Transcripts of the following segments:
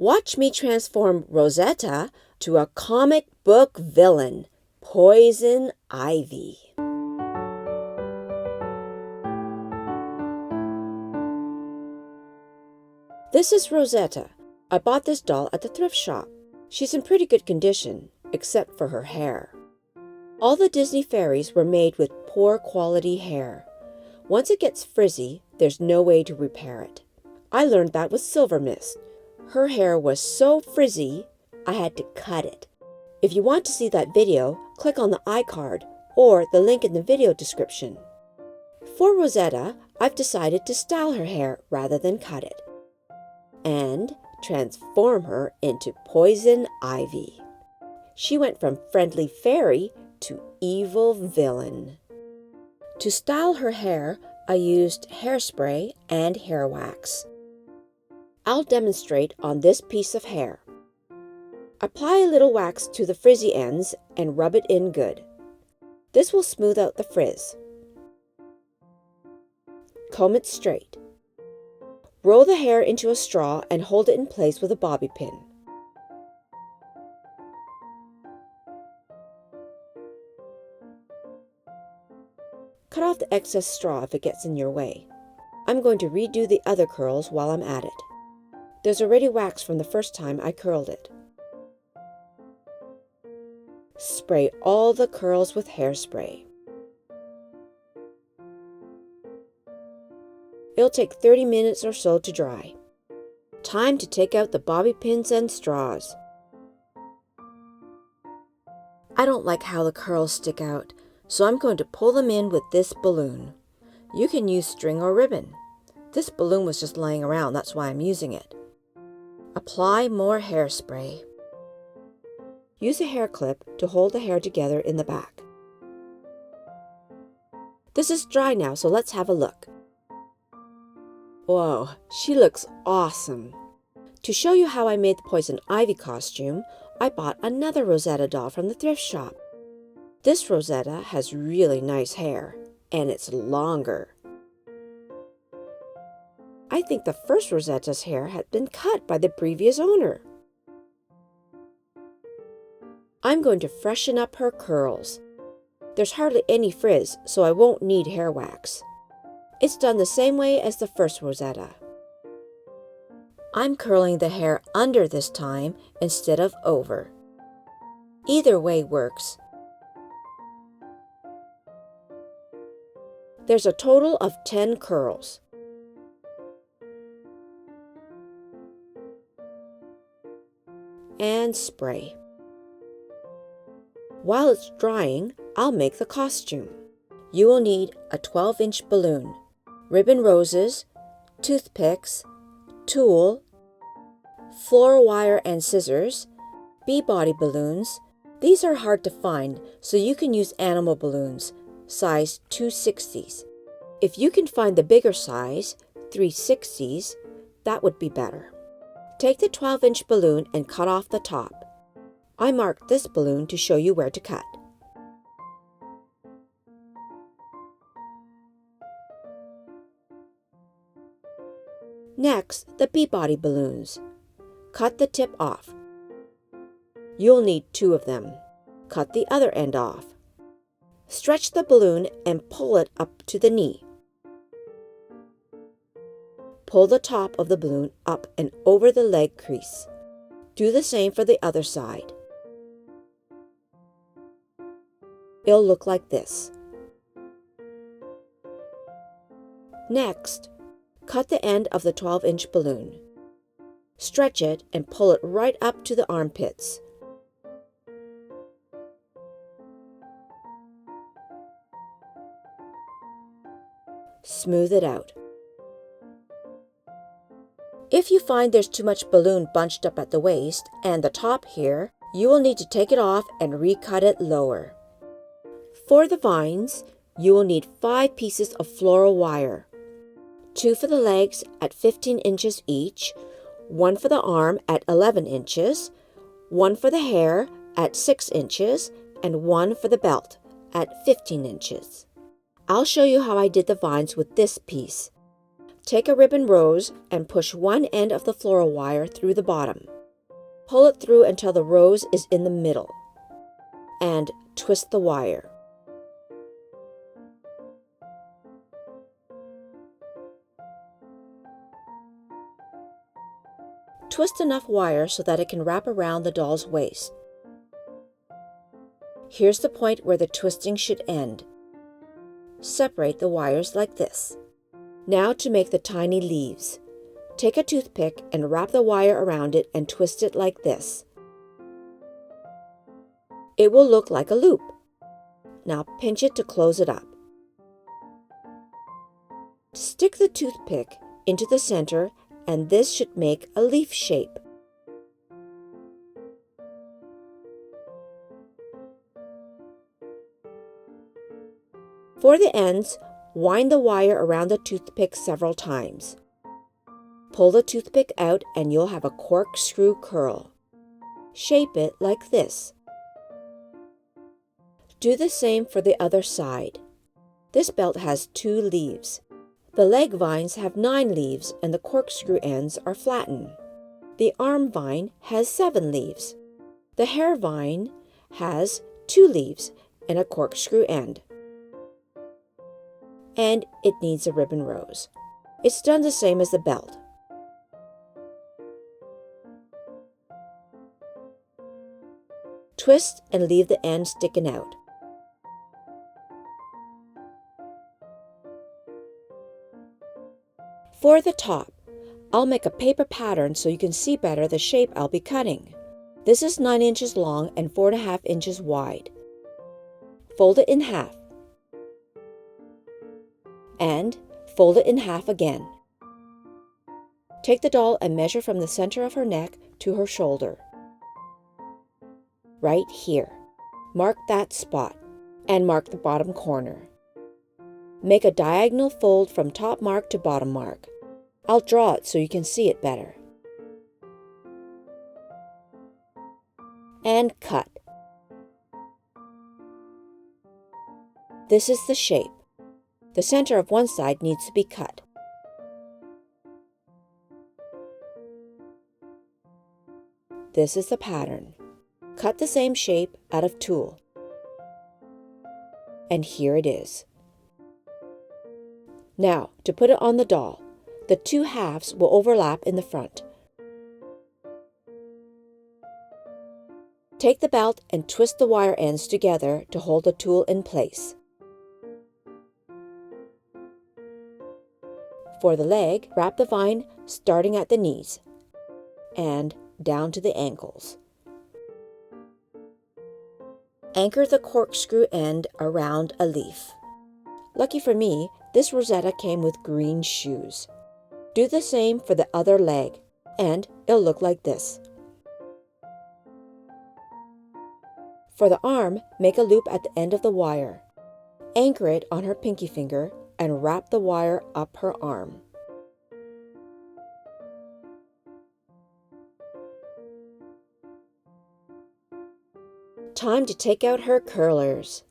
Watch me transform Rosetta to a comic book villain, Poison Ivy. This is Rosetta. I bought this doll at the thrift shop. She's in pretty good condition, except for her hair. All the Disney fairies were made with poor quality hair. Once it gets frizzy, there's no way to repair it. I learned that with Silvermist. Her hair was so frizzy, I had to cut it. If you want to see that video, click on the iCard or the link in the video description. For Rosetta, I've decided to style her hair rather than cut it, and transform her into Poison Ivy. She went from friendly fairy to evil villain. To style her hair, I used hairspray and hair wax. I'll demonstrate on this piece of hair. Apply a little wax to the frizzy ends and rub it in good. This will smooth out the frizz. Comb it straight. Roll the hair into a straw and hold it in place with a bobby pin. Cut off the excess straw if it gets in your way. I'm going to redo the other curls while I'm at it. There's already wax from the first time I curled it. Spray all the curls with hairspray. It'll take 30 minutes or so to dry. Time to take out the bobby pins and straws. I don't like how the curls stick out, so I'm going to pull them in with this balloon. You can use string or ribbon. This balloon was just laying around, that's why I'm using it. Apply more hairspray. Use a hair clip to hold the hair together in the back. This is dry now, so let's have a look. Whoa, she looks awesome. To show you how I made the Poison Ivy costume, I bought another Rosetta doll from the thrift shop. This Rosetta has really nice hair, and it's longer. I think the first Rosetta's hair had been cut by the previous owner. I'm going to freshen up her curls. There's hardly any frizz, so I won't need hair wax. It's done the same way as the first Rosetta. I'm curling the hair under this time instead of over. Either way works. There's a total of 10 curls. And spray. While it's drying, I'll make the costume. You will need a 12-inch balloon, ribbon roses, toothpicks, tulle, floral wire and scissors, bee-body balloons. These are hard to find, so you can use animal balloons, size 2/60. If you can find the bigger size, 3/60, that would be better. Take the 12-inch balloon and cut off the top. I marked this balloon to show you where to cut. Next, the bee-body balloons. Cut the tip off. You'll need 2 of them. Cut the other end off. Stretch the balloon and pull it up to the knee. Pull the top of the balloon up and over the leg crease. Do the same for the other side. It'll look like this. Next, cut the end of the 12-inch balloon. Stretch it and pull it right up to the armpits. Smooth it out. If you find there's too much balloon bunched up at the waist and the top here, you will need to take it off and recut it lower. For the vines, you will need 5 pieces of floral wire. 2 for the legs at 15 inches each, 1 for the arm at 11 inches, 1 for the hair at 6 inches, and 1 for the belt at 15 inches. I'll show you how I did the vines with this piece. Take a ribbon rose and push one end of the floral wire through the bottom. Pull it through until the rose is in the middle. And twist the wire. Twist enough wire so that it can wrap around the doll's waist. Here's the point where the twisting should end. Separate the wires like this. Now to make the tiny leaves. Take a toothpick and wrap the wire around it and twist it like this. It will look like a loop. Now pinch it to close it up. Stick the toothpick into the center and this should make a leaf shape. For the ends, wind the wire around the toothpick several times. Pull the toothpick out and you'll have a corkscrew curl. Shape it like this. Do the same for the other side. This belt has 2 leaves. The leg vines have 9 leaves and the corkscrew ends are flattened. The arm vine has 7 leaves. The hair vine has 2 leaves and a corkscrew end. And it needs a ribbon rose. It's done the same as the belt. Twist and leave the end sticking out. For the top, I'll make a paper pattern so you can see better the shape I'll be cutting. This is 9 inches long and 4.5 inches wide. Fold it in half. And fold it in half again. Take the doll and measure from the center of her neck to her shoulder. Right here. Mark that spot and mark the bottom corner. Make a diagonal fold from top mark to bottom mark. I'll draw it so you can see it better. And cut. This is the shape. The center of one side needs to be cut. This is the pattern. Cut the same shape out of tulle. And here it is. Now, to put it on the doll, the 2 halves will overlap in the front. Take the belt and twist the wire ends together to hold the tulle in place. For the leg, wrap the vine starting at the knees and down to the ankles. Anchor the corkscrew end around a leaf. Lucky for me, this Rosetta came with green shoes. Do the same for the other leg, and it'll look like this. For the arm, make a loop at the end of the wire. Anchor it on her pinky finger and wrap the wire up her arm. Time to take out her curlers.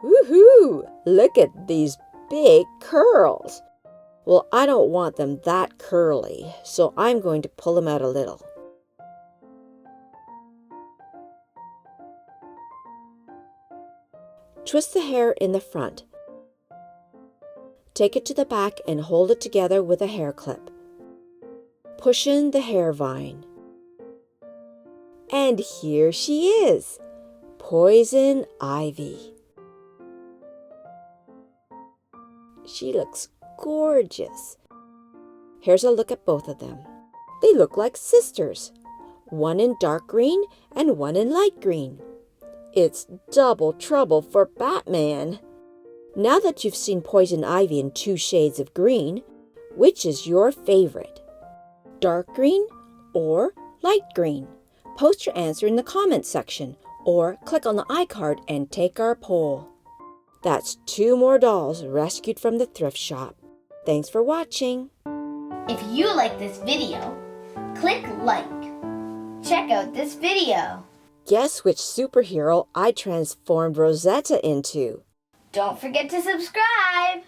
Woohoo! Look at these big curls. Well, I don't want them that curly, so I'm going to pull them out a little. Twist the hair in the front. Take it to the back and hold it together with a hair clip. Push in the hair vine. And here she is, Poison Ivy. She looks gorgeous. Here's a look at both of them. They look like sisters, one in dark green and one in light green. It's double trouble for Batman. Now that you've seen Poison Ivy in 2 shades of green, which is your favorite? Dark green or light green? Post your answer in the comments section or click on the iCard and take our poll. That's 2 more dolls rescued from the thrift shop. Thanks for watching. If you like this video, Click like. Check out this video. Guess which superhero I transformed Rosetta into? Don't forget to subscribe.